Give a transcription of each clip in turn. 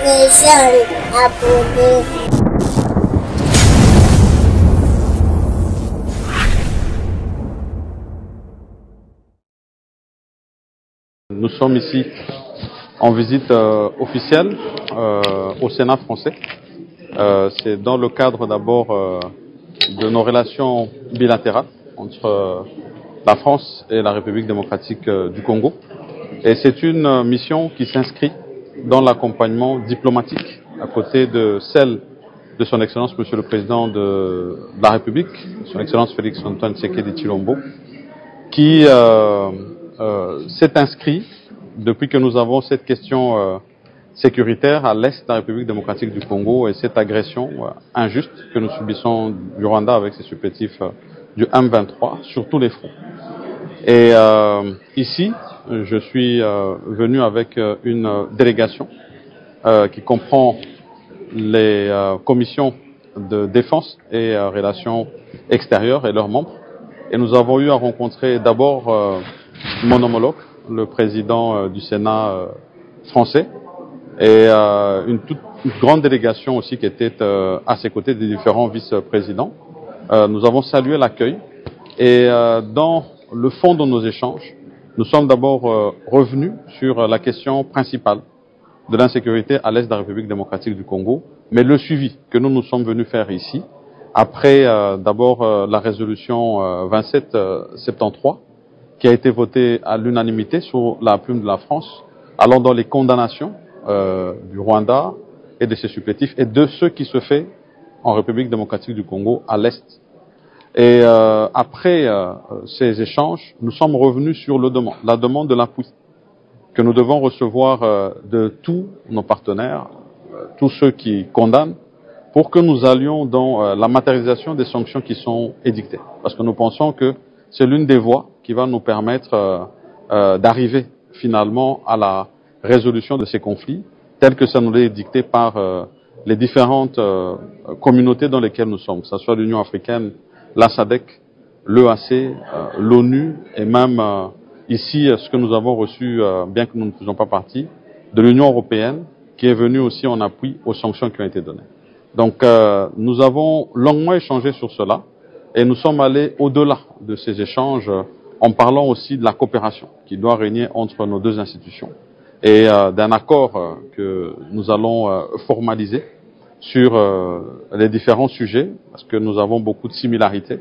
les jeunes abonnés. Nous sommes ici en visite officielle au Sénat français. C'est dans le cadre d'abord de nos relations bilatérales entre la France et la République démocratique du Congo. Et c'est une mission qui s'inscrit dans l'accompagnement diplomatique à côté de celle de son Excellence Monsieur le Président de la République, son Excellence Félix Antoine Tshisekedi Tshilombo, qui s'est inscrit depuis que nous avons cette question sécuritaire à l'est de la République démocratique du Congo et cette agression injuste que nous subissons du Rwanda avec ses supplétifs du M23 sur tous les fronts. Et ici, je suis venu avec une délégation qui comprend les commissions de défense et relations extérieures et leurs membres. Et nous avons eu à rencontrer d'abord mon homologue, le président du Sénat français, et une grande délégation aussi qui était à ses côtés des différents vice-présidents. Nous avons salué l'accueil et dans le fond de nos échanges, nous sommes d'abord revenus sur la question principale de l'insécurité à l'est de la République démocratique du Congo, mais le suivi que nous sommes venus faire ici, après d'abord la résolution 2773, qui a été votée à l'unanimité sous la plume de la France, allant dans les condamnations du Rwanda et de ses supplétifs et de ce qui se fait en République démocratique du Congo à l'est. Et après ces échanges, nous sommes revenus sur la demande de l'appui que nous devons recevoir de tous nos partenaires, tous ceux qui condamnent, pour que nous allions dans la matérialisation des sanctions qui sont édictées. Parce que nous pensons que c'est l'une des voies qui va nous permettre d'arriver finalement à la résolution de ces conflits, tel que ça nous est dicté par les différentes communautés dans lesquelles nous sommes, que ce soit l'Union africaine, la SADC, l'EAC, l'ONU et même ici ce que nous avons reçu, bien que nous ne faisons pas partie, de l'Union européenne, qui est venue aussi en appui aux sanctions qui ont été données. Donc nous avons longuement échangé sur cela et nous sommes allés au-delà de ces échanges en parlant aussi de la coopération qui doit régner entre nos deux institutions et d'un accord que nous allons formaliser sur les différents sujets parce que nous avons beaucoup de similarités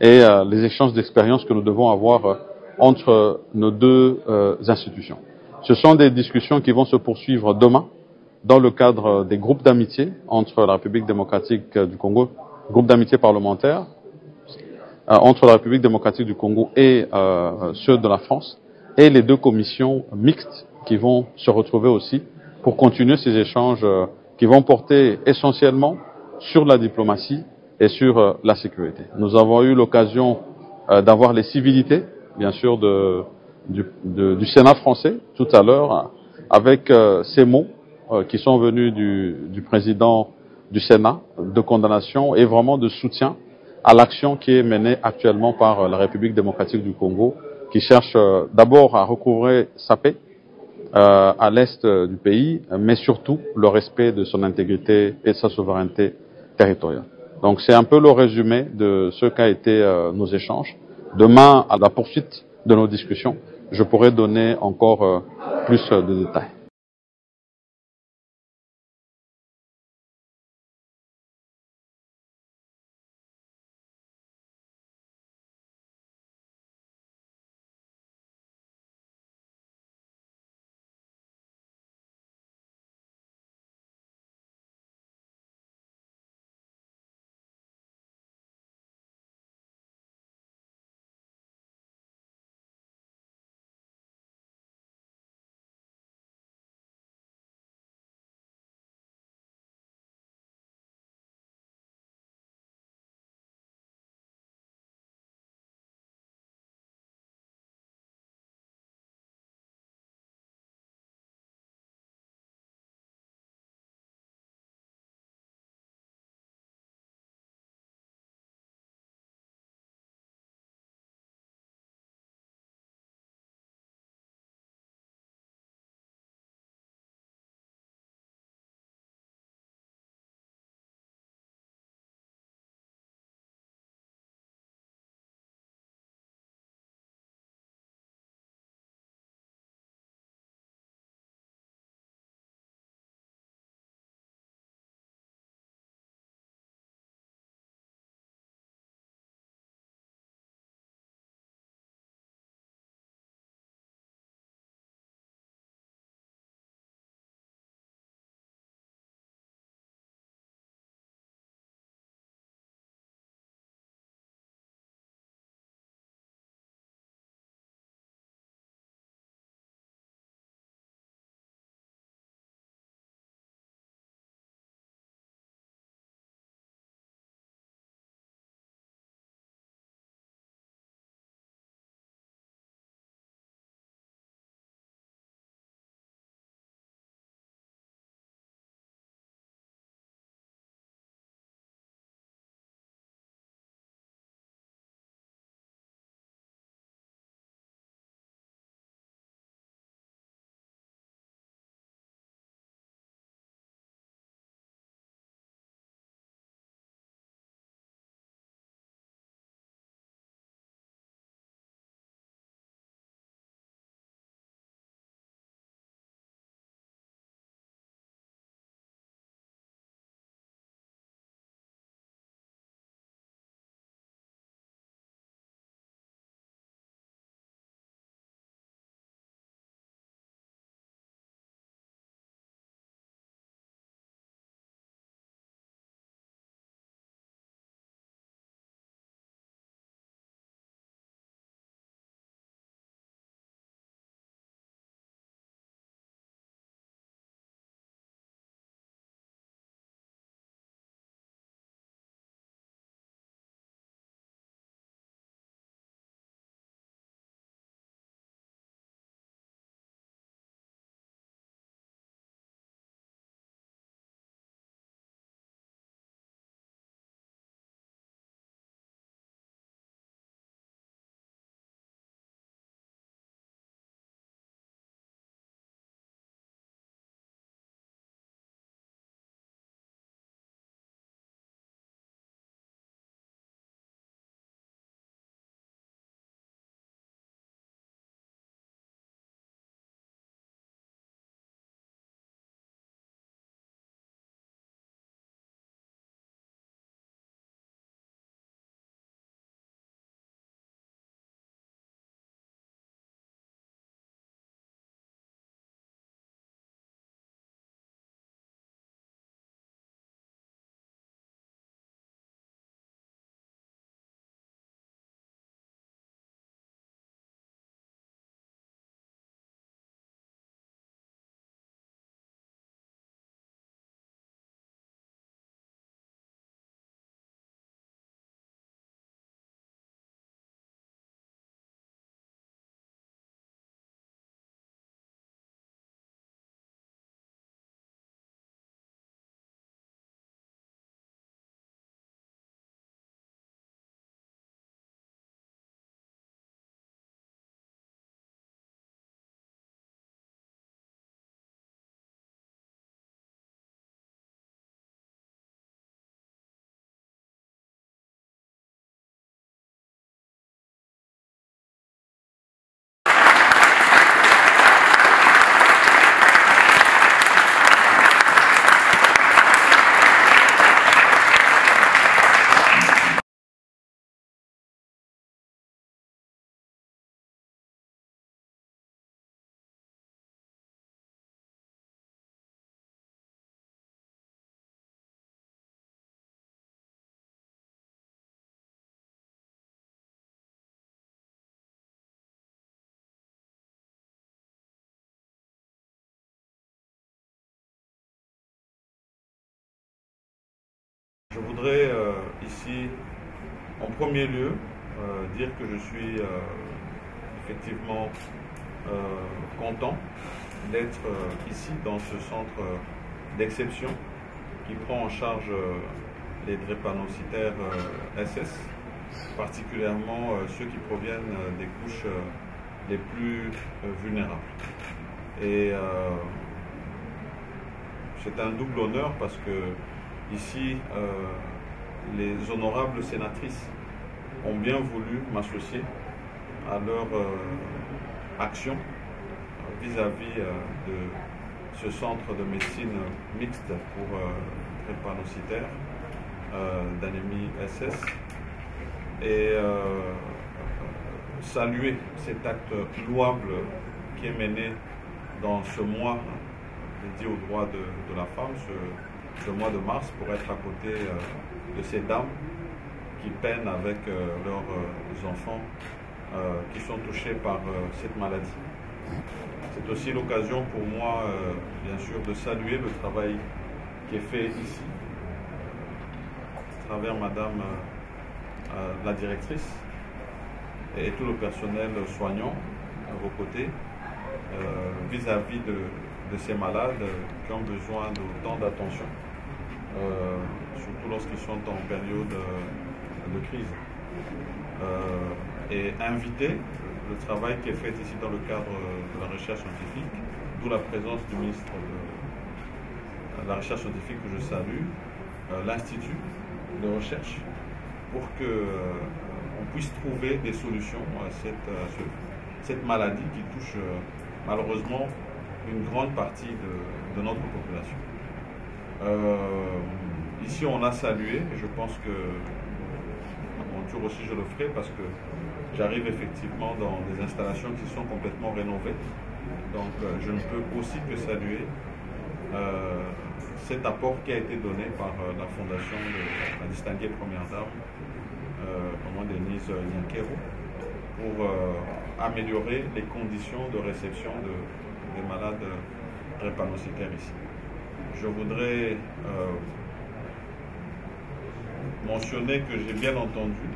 et les échanges d'expériences que nous devons avoir entre nos deux institutions. Ce sont des discussions qui vont se poursuivre demain dans le cadre des groupes d'amitié entre la République démocratique du Congo, groupes d'amitié parlementaires, entre la République démocratique du Congo et ceux de la France, et les deux commissions mixtes qui vont se retrouver aussi pour continuer ces échanges qui vont porter essentiellement sur la diplomatie et sur la sécurité. Nous avons eu l'occasion d'avoir les civilités, bien sûr, du Sénat français tout à l'heure, avec ces mots qui sont venus du président du Sénat de condamnation et vraiment de soutien à l'action qui est menée actuellement par la République démocratique du Congo, qui cherche d'abord à recouvrer sa paix à l'est du pays, mais surtout le respect de son intégrité et de sa souveraineté territoriale. Donc c'est un peu le résumé de ce qu'a été nos échanges. Demain, à la poursuite de nos discussions, je pourrai donner encore plus de détails. Je voudrais ici, en premier lieu, dire que je suis effectivement content d'être ici dans ce centre d'exception qui prend en charge les drépanocytaires SS, particulièrement ceux qui proviennent des couches les plus vulnérables. Et c'est un double honneur parce que ici, les honorables sénatrices ont bien voulu m'associer à leur action vis-à-vis de ce centre de médecine mixte pour drépanocytaires d'anémie SS et saluer cet acte louable qui est mené dans ce mois dédié aux droits de la femme, ce mois de mars, pour être à côté de ces dames qui peinent avec leurs enfants qui sont touchés par cette maladie. C'est aussi l'occasion pour moi, bien sûr, de saluer le travail qui est fait ici, à travers Madame la directrice et tout le personnel soignant à vos côtés, vis-à-vis de ces malades qui ont besoin d'autant d'attention, surtout lorsqu'ils sont en période de crise. Et inviter le travail qui est fait ici dans le cadre de la recherche scientifique, d'où la présence du ministre de la recherche scientifique que je salue, l'Institut de recherche, pour qu'on puisse trouver des solutions à cette maladie qui touche malheureusement une grande partie de notre population. Ici on a salué, et je pense que à mon tour aussi je le ferai parce que j'arrive effectivement dans des installations qui sont complètement rénovées. Donc je ne peux aussi que saluer cet apport qui a été donné par la fondation de la distinguée première dame, Maman Denise Nyankero, pour améliorer les conditions de réception des malades drépanocytaires ici. Je voudrais mentionner que j'ai bien entendu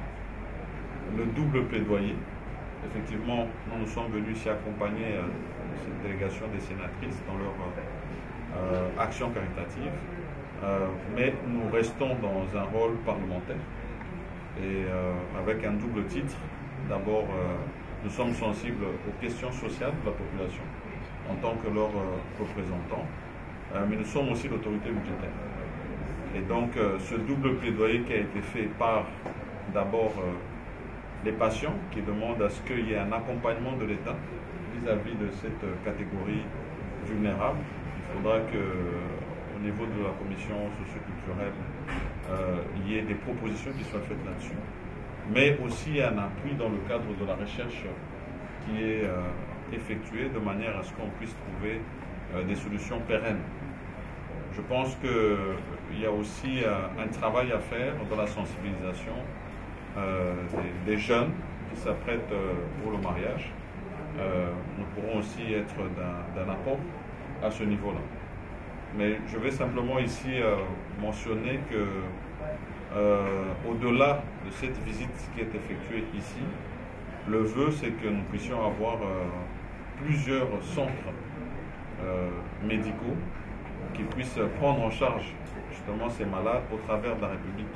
le double plaidoyer. Effectivement, nous sommes venus ici accompagner cette délégation des sénatrices dans leur action caritative, mais nous restons dans un rôle parlementaire et avec un double titre. D'abord, nous sommes sensibles aux questions sociales de la population en tant que leurs représentants, mais nous sommes aussi l'autorité budgétaire. Et donc, ce double plaidoyer qui a été fait par d'abord les patients qui demandent à ce qu'il y ait un accompagnement de l'État vis-à-vis de cette catégorie vulnérable. Il faudra qu'au niveau de la commission socio-culturelle, il y ait des propositions qui soient faites là-dessus, mais aussi un appui dans le cadre de la recherche qui est effectuée de manière à ce qu'on puisse trouver des solutions pérennes. Je pense qu'il y a aussi un travail à faire dans la sensibilisation des jeunes qui s'apprêtent pour le mariage. Nous pourrons aussi être d'un apport à ce niveau-là. Mais je vais simplement ici mentionner que au-delà de cette visite qui est effectuée ici, le vœu c'est que nous puissions avoir plusieurs centres médicaux qui puissent prendre en charge justement ces malades au travers de la République.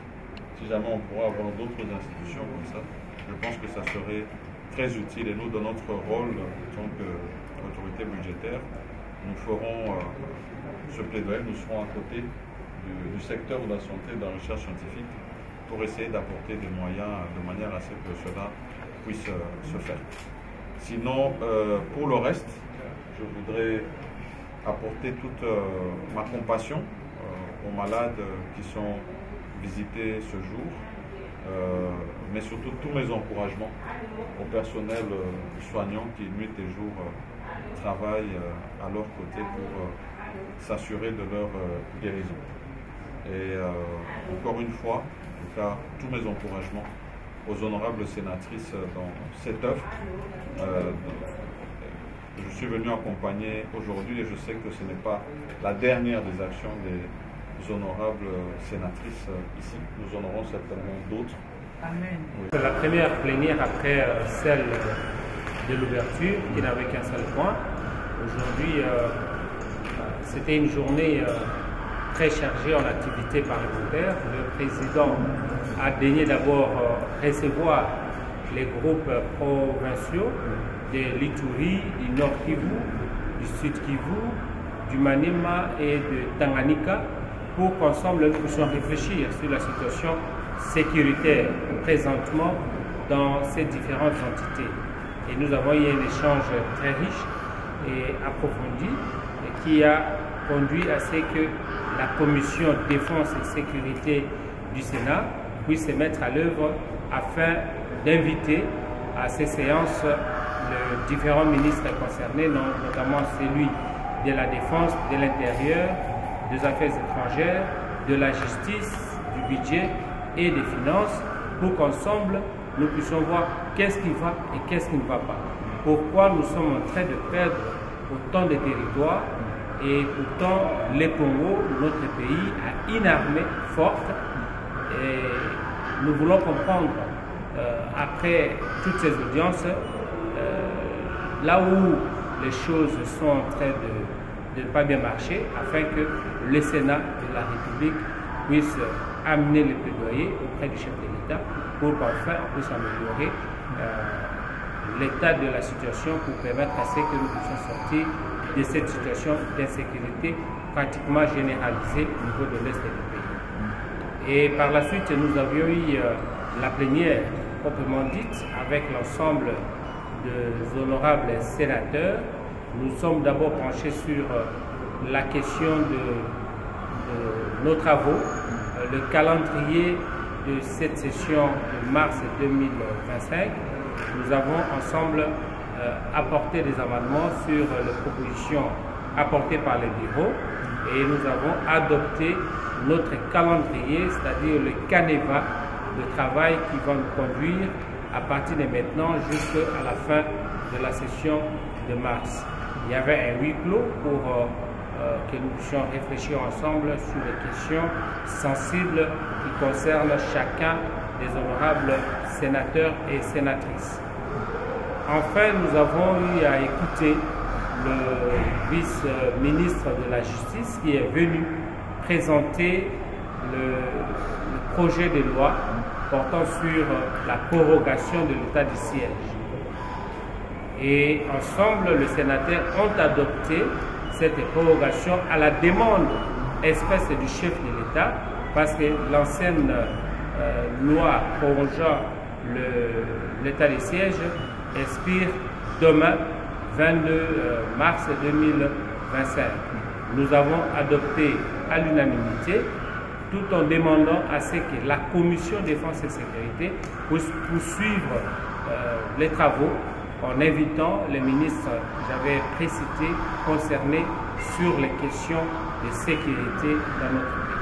Si jamais on pourra avoir d'autres institutions comme ça, je pense que ça serait très utile. Et nous, dans notre rôle en tant qu'autorité budgétaire, nous ferons ce plaidoyer, nous serons à côté du secteur de la santé et de la recherche scientifique pour essayer d'apporter des moyens de manière à ce que cela puisse se faire. Sinon, pour le reste, je voudrais apporter toute ma compassion aux malades qui sont visités ce jour, mais surtout tous mes encouragements au personnel soignant qui nuit et jour travaille à leur côté pour s'assurer de leur guérison. Et encore une fois, en tout cas, tous mes encouragements aux honorables sénatrices dans cette œuvre. Je suis venu accompagner aujourd'hui et je sais que ce n'est pas la dernière des actions honorables sénatrices ici. Nous en aurons certainement d'autres. Amen. Oui. C'est la première plénière après celle de l'ouverture qui n'avait qu'un seul point. Aujourd'hui, c'était une journée très chargée en activités parlementaires. Le président a daigné d'abord recevoir les groupes provinciaux de l'Ituri, du Nord Kivu, du Sud Kivu, du Maniema et de Tanganyika pour qu'ensemble nous puissions réfléchir sur la situation sécuritaire présentement dans ces différentes entités. Et nous avons eu un échange très riche et approfondi et qui a conduit à ce que la commission défense et sécurité du Sénat puisse se mettre à l'œuvre afin d'inviter à ces séances les différents ministres concernés, notamment celui de la Défense, de l'Intérieur, des Affaires étrangères, de la Justice, du Budget et des Finances, pour qu'ensemble nous puissions voir qu'est-ce qui va et qu'est-ce qui ne va pas. Pourquoi nous sommes en train de perdre autant de territoires et pourtant le Congo, notre pays, a une armée forte et nous voulons comprendre après toutes ces audiences là où les choses sont en train de ne pas bien marcher afin que le Sénat de la République puisse amener le plaidoyer auprès du chef de l'État pour qu'enfin on puisse améliorer l'état de la situation pour permettre à ce que nous puissions sortir de cette situation d'insécurité pratiquement généralisée au niveau de l'Est du pays. Et par la suite, nous avions eu la plénière proprement dite avec l'ensemble des honorables sénateurs. Nous sommes d'abord penchés sur la question de nos travaux, le calendrier de cette session de mars 2025. Nous avons ensemble apporté des amendements sur les propositions apportées par les bureaux et nous avons adopté notre calendrier, c'est-à-dire le canevas de travail qui va nous conduire à partir de maintenant jusqu'à la fin de la session de mars. Il y avait un huis clos pour que nous puissions réfléchir ensemble sur les questions sensibles qui concernent chacun des honorables sénateurs et sénatrices. Enfin, nous avons eu à écouter le vice-ministre de la Justice qui est venu présenter le projet de loi portant sur la prorogation de l'état de siège. Et ensemble, les sénateurs ont adopté cette prorogation à la demande expresse du chef de l'État parce que l'ancienne loi prorogeant l'état de siège expire demain, 22 mars 2025. Nous avons adopté à l'unanimité tout en demandant à ce que la commission défense et sécurité puisse poursuivre les travaux en invitant les ministres que j'avais précités concernés sur les questions de sécurité dans notre pays.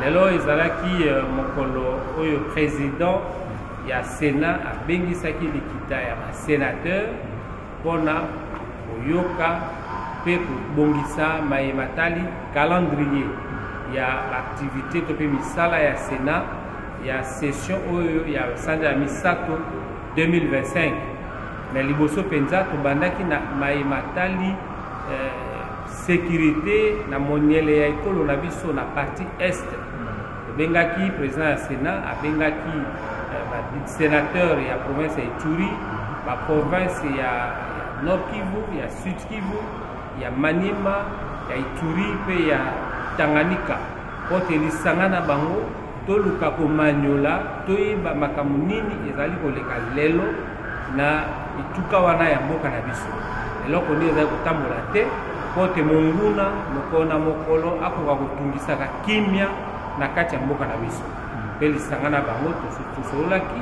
lelo ezalaki mokolo oyo président ya Sénat abengisaki likita ya basénateur mpona koyoka mpe kobongisa mayematali calendrier ya activité to mpe misala ya Sénat ya session oyo ya sanza ya misato 2025. Na liboso mpenza tobandaki na mayematali sécurité na moniele ya ekolo na biso na partie est. Tobengaki président ya Sénat abengaki sénateur ya province ya Ituri, ba province ya Nord Kivu, ya Sud Kivu, ya Maniema, ya Ituri pe ya Tanganyika. Pote lisanga na bango toluka komanyola toyeba makambo nini ezali koleka lelo na ituka wana ya mboka na biso. Eloko nini ezali kotambola te pote monguna mokolo na mokolo akoka kotungisaka kimia na kati ya mboka na biso. Pe lisanga na bango tosololaki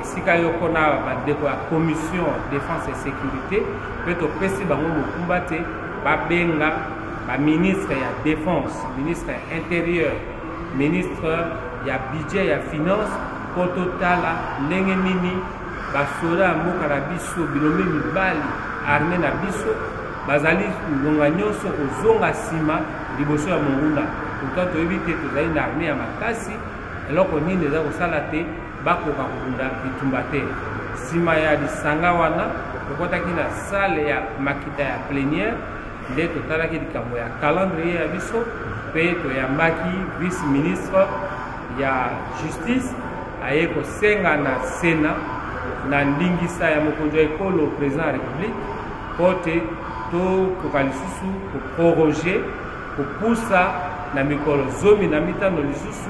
esika yoko na bandeko ya commission défense et sécurité pe topesi bango mokumba te babenga baministre ya défense, ministre ya intérieur, ministre ya budget ya finance po totala ndenge nini basoda ya mboka na biso bilombe mibali arme na biso bazali ngonga nyonso kozonga nsima liboso ya monguna. Pourtant toyebi te tozali na arme ya makasi, eloko nini eza kosala te bakoka kobunda bitumba te. Nsima ya lisanga wana tokotaki na sale ya makita ya plénière nde totalaki likambo ya calendrier ya biso mpe toyambaki vice ministre ya justice aye kosenga na Sénat na ndingisa ya mokonzi ya ekolo président ya république po te tokoka lisusu koproroge kopusa na mikolo 15 lisusu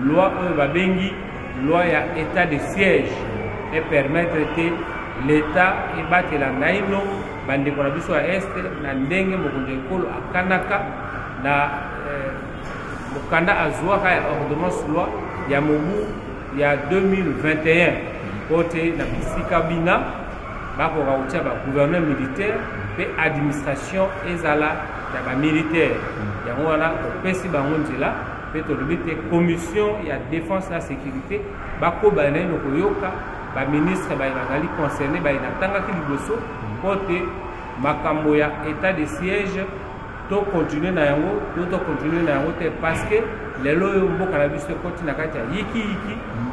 loi oyo babengi loi ya état de siège et permettre te l'état ebatela naino bandeko na biso ya este na ndenge mokonzi ya ekolo akanaka na mokanda azwaka ya ordonnance loi ya mobu ya 2021 pote na bisika bina bakoka kotia bagouverneur militaire mpe administration ezala ya bamilitaire. Yango wana topesi bango nzela mpe tolobi te commission ya défense na sécurité bakoba naino koyoka baministre bazali concerné bayinatangaki liboso mpo te makambo ya état de siège to continue na yango to continue na yango te parce que lelo oyo mboka na biso ekoti na kati ya yiki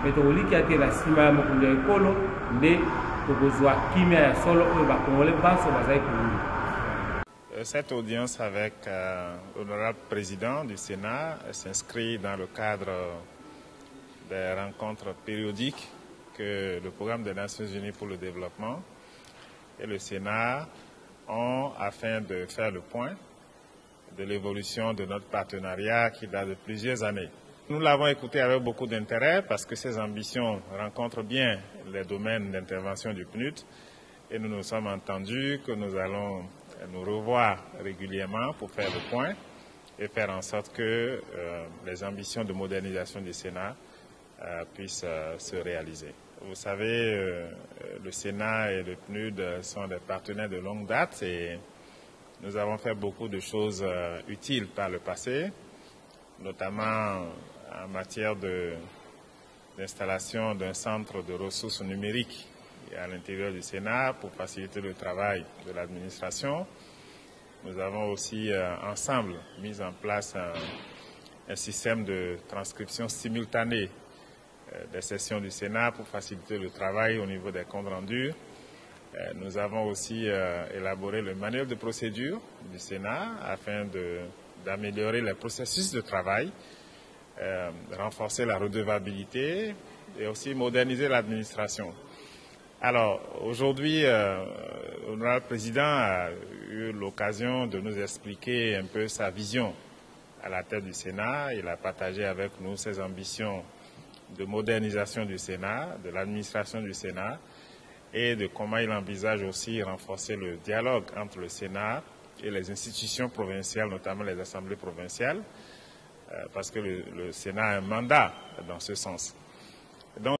mpe tokoliki ate na nsima ya mokonzi ya ekolo nde tokozwa kimia ya solo oyo bakongole banso bazali koluli. Cette audience avec l'honorable président du Sénat s'inscrit dans le cadre des rencontres périodiques que le programme des Nations Unies pour le développement et le Sénat ont afin de faire le point de l'évolution de notre partenariat qui date de plusieurs années. Nous l'avons écouté avec beaucoup d'intérêt parce que ses ambitions rencontrent bien les domaines d'intervention du PNUD et nous nous sommes entendus que nous allons nous revoir régulièrement pour faire le point et faire en sorte que les ambitions de modernisation du Sénat puissent se réaliser. Vous savez, le Sénat et le PNUD sont des partenaires de longue date et nous avons fait beaucoup de choses utiles par le passé, notamment en matière d'installation d'un centre de ressources numériques à l'intérieur du Sénat pour faciliter le travail de l'administration. Nous avons aussi ensemble mis en place un système de transcription simultanée des sessions du Sénat pour faciliter le travail au niveau des comptes rendus. Nous avons aussi élaboré le manuel de procédure du Sénat afin d'améliorer les processus de travail, renforcer la redevabilité et aussi moderniser l'administration. Alors, aujourd'hui, l'honorable président a eu l'occasion de nous expliquer un peu sa vision à la tête du Sénat. Il a partagé avec nous ses ambitions de modernisation du Sénat, de l'administration du Sénat et de comment il envisage aussi renforcer le dialogue entre le Sénat et les institutions provinciales, notamment les assemblées provinciales, parce que le Sénat a un mandat dans ce sens. Donc,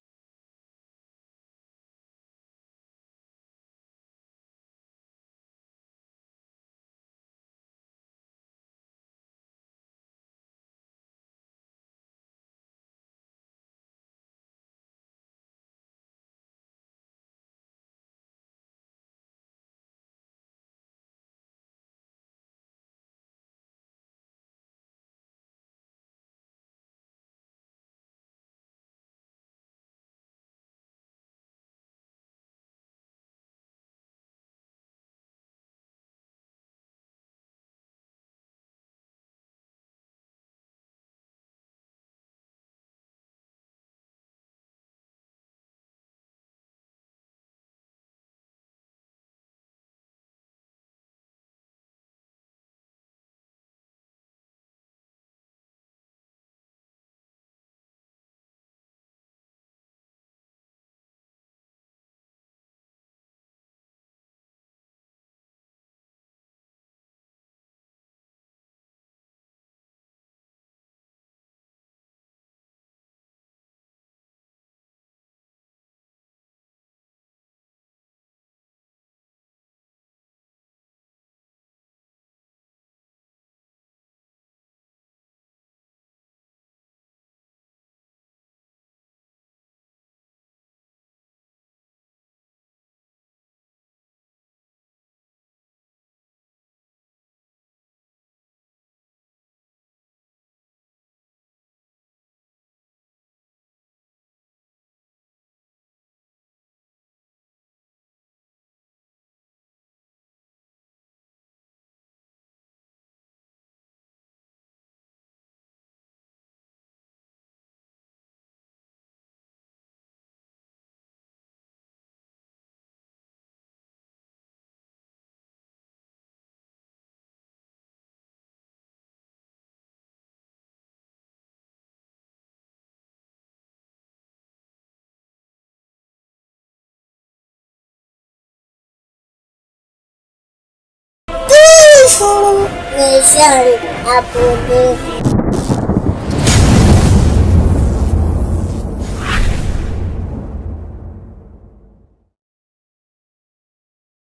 les gens abonnés.